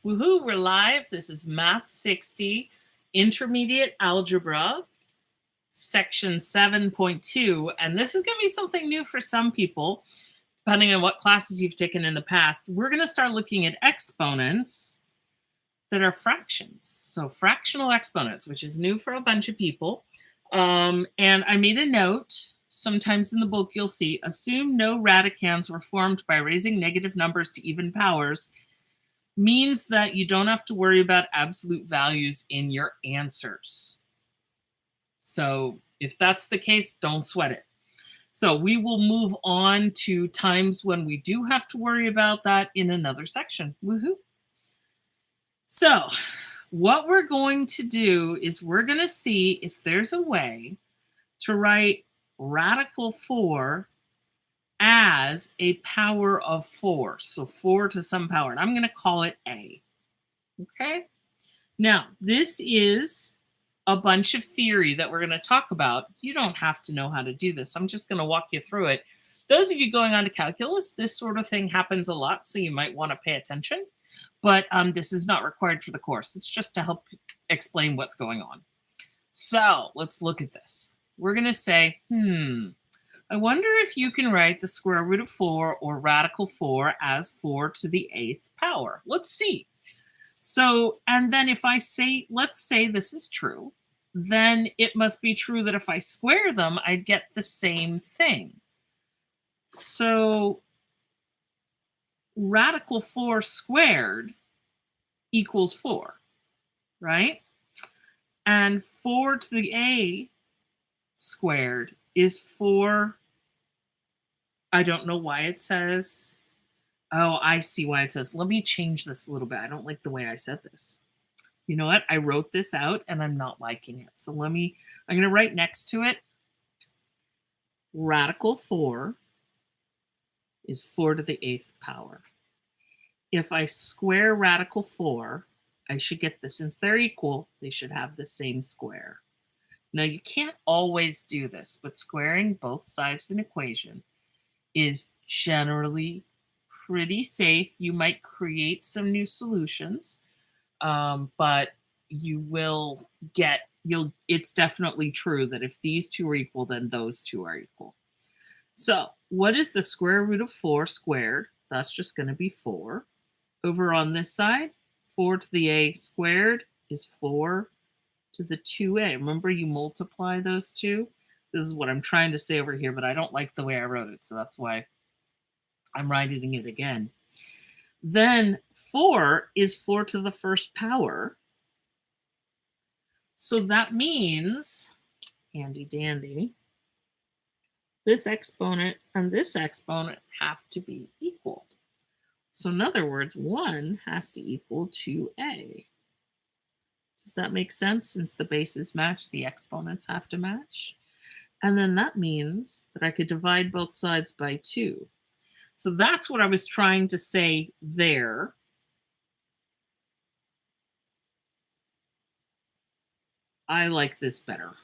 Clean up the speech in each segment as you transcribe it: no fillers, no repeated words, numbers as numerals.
Woohoo, we're live. This is Math 60, Intermediate Algebra, Section 7.2. And this is going to be something new for some people, depending on what classes you've taken in the past. We're going to start looking at exponents that are fractions. So fractional exponents, which is new for a bunch of people. And I made a note. Sometimes in the book you'll see, assume no radicands were formed by raising negative numbers to even powers, means that you don't have to worry about absolute values in your answers. So if that's the case, don't sweat it. So we will move on to times when we do have to worry about that in another section. Woohoo. So what we're going to do is we're going to see if there's a way to write radical 4 as a power of 4. So 4 to some power. And I'm going to call it A. Okay? Now, this is a bunch of theory that we're going to talk about. You don't have to know how to do this. I'm just going to walk you through it. Those of you going on to calculus, this sort of thing happens a lot, so you might want to pay attention. But this is not required for the course. It's just to help explain what's going on. So let's look at this. We're going to say, I wonder if you can write the square root of 4 or radical 4 as 4 to the 8th power. Let's see. So, and then if I say, let's say this is true, then it must be true that if I square them, I'd get the same thing. So radical 4 squared equals 4, right? And 4 to the a squared is 4. I don't know why it says. Oh, I see why it says. Let me change this a little bit. I don't like the way I said this. You know what? I wrote this out and I'm not liking it. So I'm going to write next to it. Radical 4 is 4 to the 8th power. If I square radical 4, I should get this. Since they're equal, they should have the same square. Now, you can't always do this, but squaring both sides of an equation is generally pretty safe. You might create some new solutions, but you will get, it's definitely true that if these two are equal, then those two are equal. So what is the square root of 4 squared? That's just going to be 4. Over on this side, 4 to the a squared is 4 to the 2a. Remember, you multiply those two. This is what I'm trying to say over here, but I don't like the way I wrote it, so that's why I'm writing it again. Then 4 is 4 to the 1st power. So that means, handy dandy, this exponent and this exponent have to be equal. So in other words, 1 has to equal 2a. Does that make sense? Since the bases match, the exponents have to match. And then that means that I could divide both sides by 2. So that's what I was trying to say there. I like this better.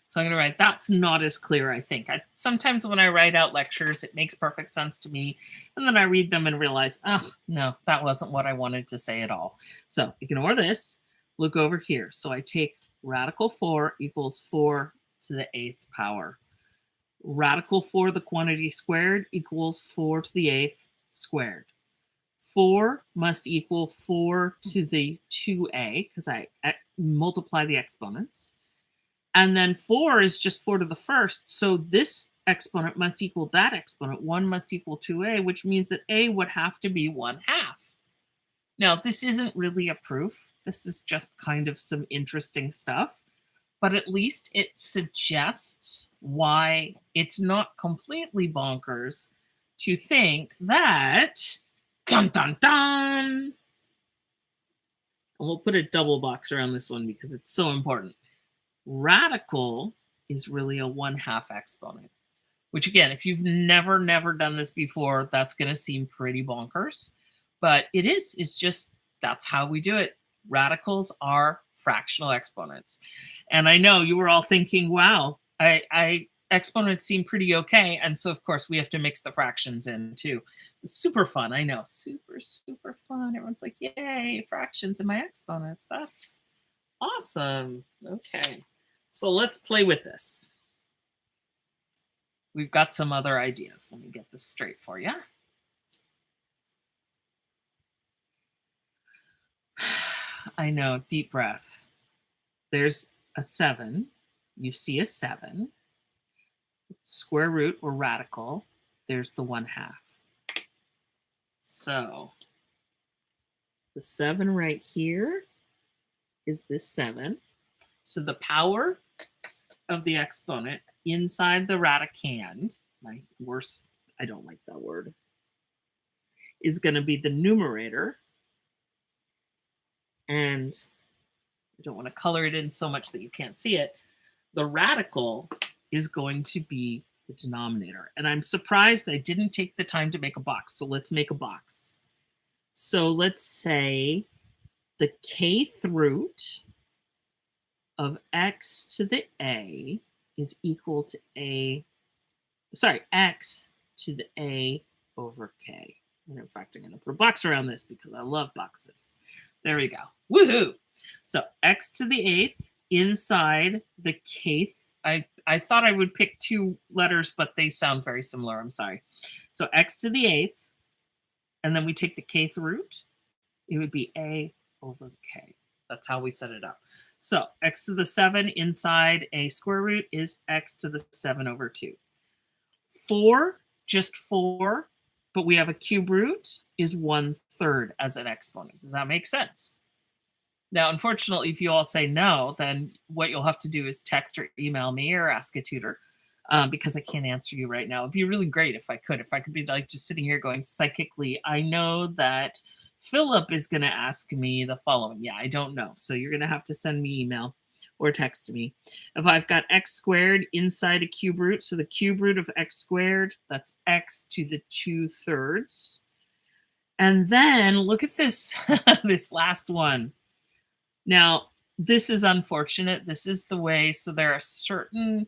So I'm going to write, that's not as clear, I think. Sometimes when I write out lectures, it makes perfect sense to me. And then I read them and realize, oh, no, that wasn't what I wanted to say at all. So ignore this. Look over here. So I take radical 4 equals 4 to the 8th power. Radical 4, the quantity squared, equals 4 to the 8th squared. 4 must equal 4 to the 2a, because I multiply the exponents. And then 4 is just 4 to the 1st. So this exponent must equal that exponent. 1 must equal 2a, which means that a would have to be 1/2. Now, this isn't really a proof. This is just kind of some interesting stuff. But at least it suggests why it's not completely bonkers to think that, dun, dun, dun. And we'll put a double box around this one because it's so important. Radical is really a 1/2 exponent, which again, if you've never done this before, that's going to seem pretty bonkers, but it is. It's just, that's how we do it. Radicals are fractional exponents. And I know you were all thinking, wow, exponents seem pretty okay. And so, of course, we have to mix the fractions in too. It's super fun. I know. Super, super fun. Everyone's like, yay, fractions in my exponents. That's awesome. Okay. So let's play with this. We've got some other ideas. Let me get this straight for you. I know, deep breath. There's a 7. You see a 7. Square root or radical, there's the 1/2. So the 7 right here is this 7. So the power of the exponent inside the radicand, my worst, I don't like that word, is going to be the numerator. And I don't want to color it in so much that you can't see it. The radical is going to be the denominator. And I'm surprised I didn't take the time to make a box. So let's make a box. So let's say the kth root of x to the a is equal to x to the a over k. And in fact, I'm going to put a box around this because I love boxes. There we go. Woohoo! So x to the 8th inside the kth. I thought I would pick 2 letters, but they sound very similar. I'm sorry. So x to the 8th, and then we take the kth root. It would be a over k. That's how we set it up. So x to the 7 inside a square root is x to the 7 over 2. 4, just 4, but we have a cube root, is 1/3 as an exponent. Does that make sense? Now, unfortunately, if you all say no, then what you'll have to do is text or email me or ask a tutor because I can't answer you right now. It'd be really great if I could be like just sitting here going psychically, I know that Philip is going to ask me the following. Yeah, I don't know. So you're going to have to send me email or text me. If I've got x squared inside a cube root, so the cube root of x squared, that's x to the 2/3. And then look at this, this last one. Now, this is unfortunate. This is the way. So there are certain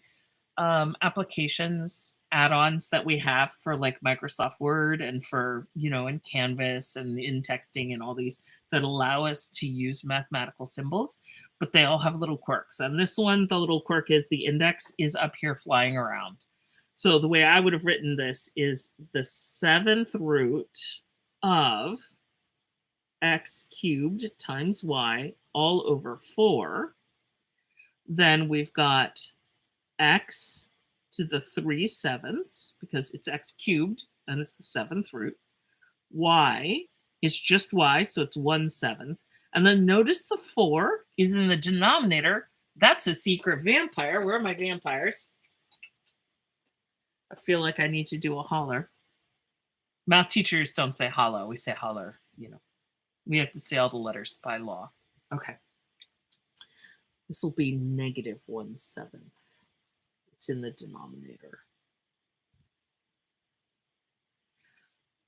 applications, add-ons that we have for like Microsoft Word and for, in Canvas and in texting and all these that allow us to use mathematical symbols, but they all have little quirks. And this one, the little quirk is the index is up here flying around. So the way I would have written this is the 7th root of x cubed times y all over 4. Then we've got x to the 3/7 because it's x cubed and it's the 7th root. Y is just y, so it's 1/7. And then notice the 4 is in the denominator. That's a secret vampire. Where are my vampires? I feel like I need to do a holler. Math teachers don't say hollow. We say holler, We have to say all the letters by law. Okay. This will be -1/7. It's in the denominator.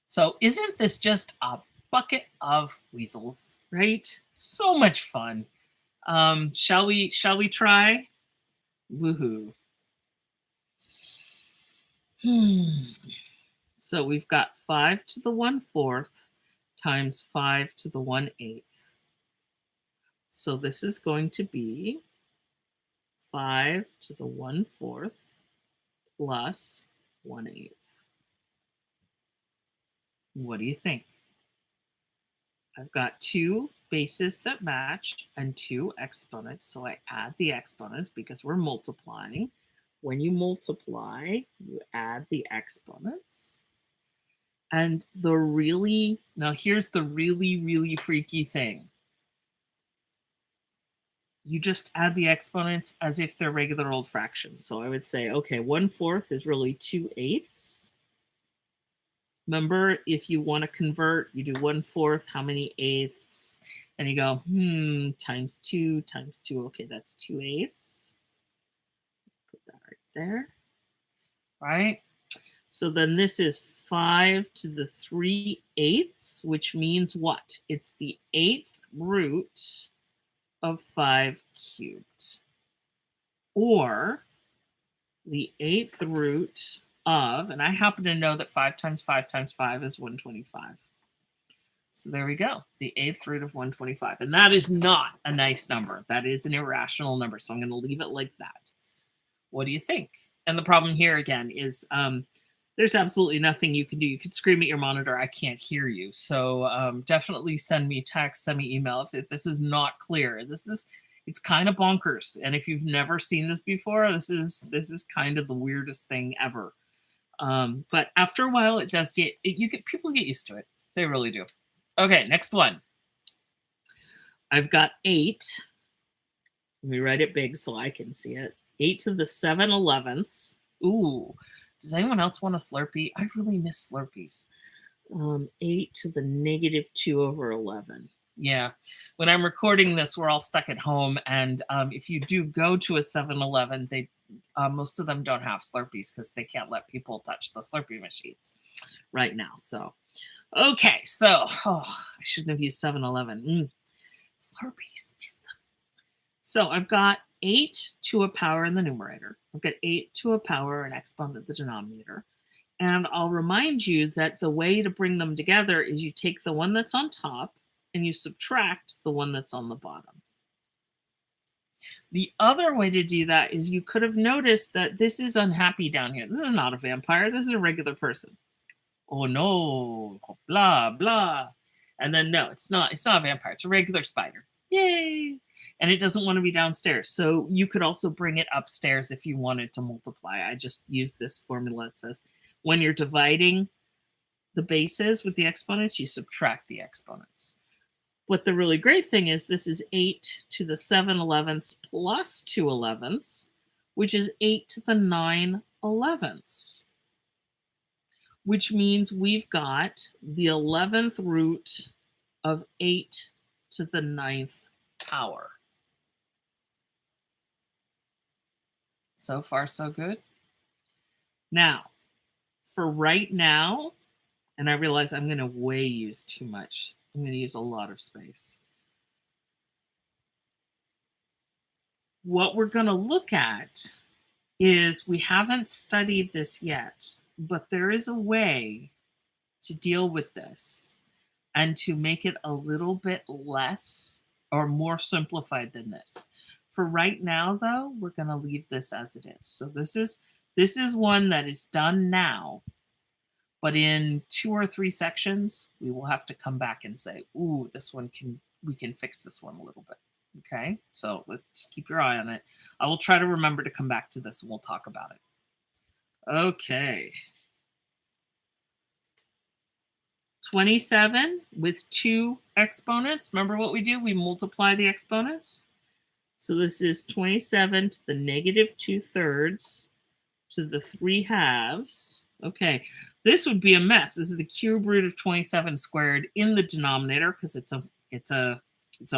So isn't this just a bucket of weasels, right? So much fun. Shall we try? Woohoo. So we've got 5 to the 1/4 times 5 to the 1/8. So this is going to be 5 to the 1/4 plus 1/8. What do you think? I've got 2 bases that match and 2 exponents. So I add the exponents because we're multiplying. When you multiply, you add the exponents. And now here's the really, really freaky thing. You just add the exponents as if they're regular old fractions. So I would say, okay, 1/4 is really 2/8. Remember, if you want to convert, you do 1/4, how many eighths? And you go, times 2 times 2. Okay, that's 2/8. Put that right there. Right? So then this is 5 to the 3/8, which means what? It's the 8th root of 5 cubed, or the 8th root of, and I happen to know that 5 times 5 times 5 is 125. So there we go, the 8th root of 125. And that is not a nice number. That is an irrational number. So I'm going to leave it like that. What do you think? And the problem here again is there's absolutely nothing you can do. You could scream at your monitor, I can't hear you. So definitely send me text, send me email if this is not clear. It's kind of bonkers. And if you've never seen this before, this is kind of the weirdest thing ever. But after a while, it does people get used to it. They really do. Okay, next one. I've got 8. Let me write it big so I can see it. 8 to the 7/11ths. Ooh, does anyone else want a Slurpee? I really miss Slurpees. 8 to the -2/11. Yeah, when I'm recording this, we're all stuck at home, and if you do go to a 7-Eleven, they most of them don't have Slurpees because they can't let people touch the Slurpee machines right now. So, okay, so I shouldn't have used 7-Eleven. Slurpees, miss them. So I've got 8 to a power in the numerator. I've got 8 to a power an exponent in the denominator. And I'll remind you that the way to bring them together is you take the one that's on top and you subtract the one that's on the bottom. The other way to do that is you could have noticed that this is unhappy down here. This is not a vampire. This is a regular person. Oh no, blah, blah. And then no, it's not a vampire. It's a regular spider. Yay. And it doesn't want to be downstairs. So you could also bring it upstairs if you wanted to multiply. I just used this formula that says when you're dividing the bases with the exponents, you subtract the exponents. But the really great thing is this is 8 to the 7/11ths plus 2/11ths, which is 8 to the 9/11ths, which means we've got the 11th root of 8 to the 9th power. So far, so good. Now, for right now, and I realize I'm going to way use too much. I'm going to use a lot of space. What we're going to look at is we haven't studied this yet, but there is a way to deal with this and to make it a little bit less or more simplified than this. For right now, though, we're going to leave this as it is. So this is one that is done now, but in 2 or 3 sections, we will have to come back and say, ooh, we can fix this one a little bit. Okay, so let's keep your eye on it. I will try to remember to come back to this and we'll talk about it. Okay. 27 with 2 exponents. Remember what we do? We multiply the exponents. So this is 27 to the -2/3 to the 3/2. Okay, this would be a mess. This is the cube root of 27 squared in the denominator because it's a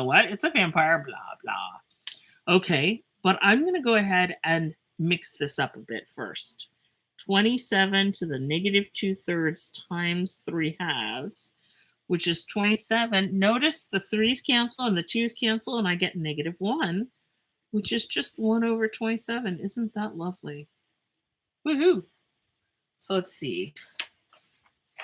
what? It's a vampire, blah, blah. Okay, but I'm going to go ahead and mix this up a bit first. 27 to the -2/3 times 3/2, which is 27. Notice the 3's cancel and the 2's cancel, and I get -1, which is just 1/27. Isn't that lovely? Woohoo! So let's see.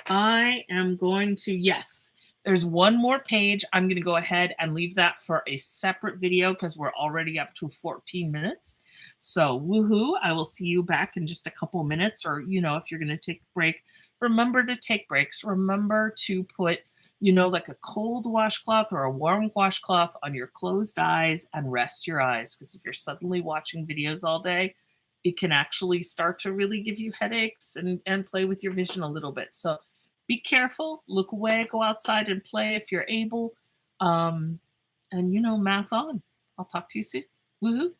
I am going to, yes, there's one more page. I'm going to go ahead and leave that for a separate video because we're already up to 14 minutes. So woohoo, I will see you back in just a couple minutes, or, if you're going to take a break, remember to take breaks. Remember to put, like a cold washcloth or a warm washcloth on your closed eyes and rest your eyes. Because if you're suddenly watching videos all day, it can actually start to really give you headaches and play with your vision a little bit. So be careful, look away, go outside and play if you're able. And math on. I'll talk to you soon. Woohoo.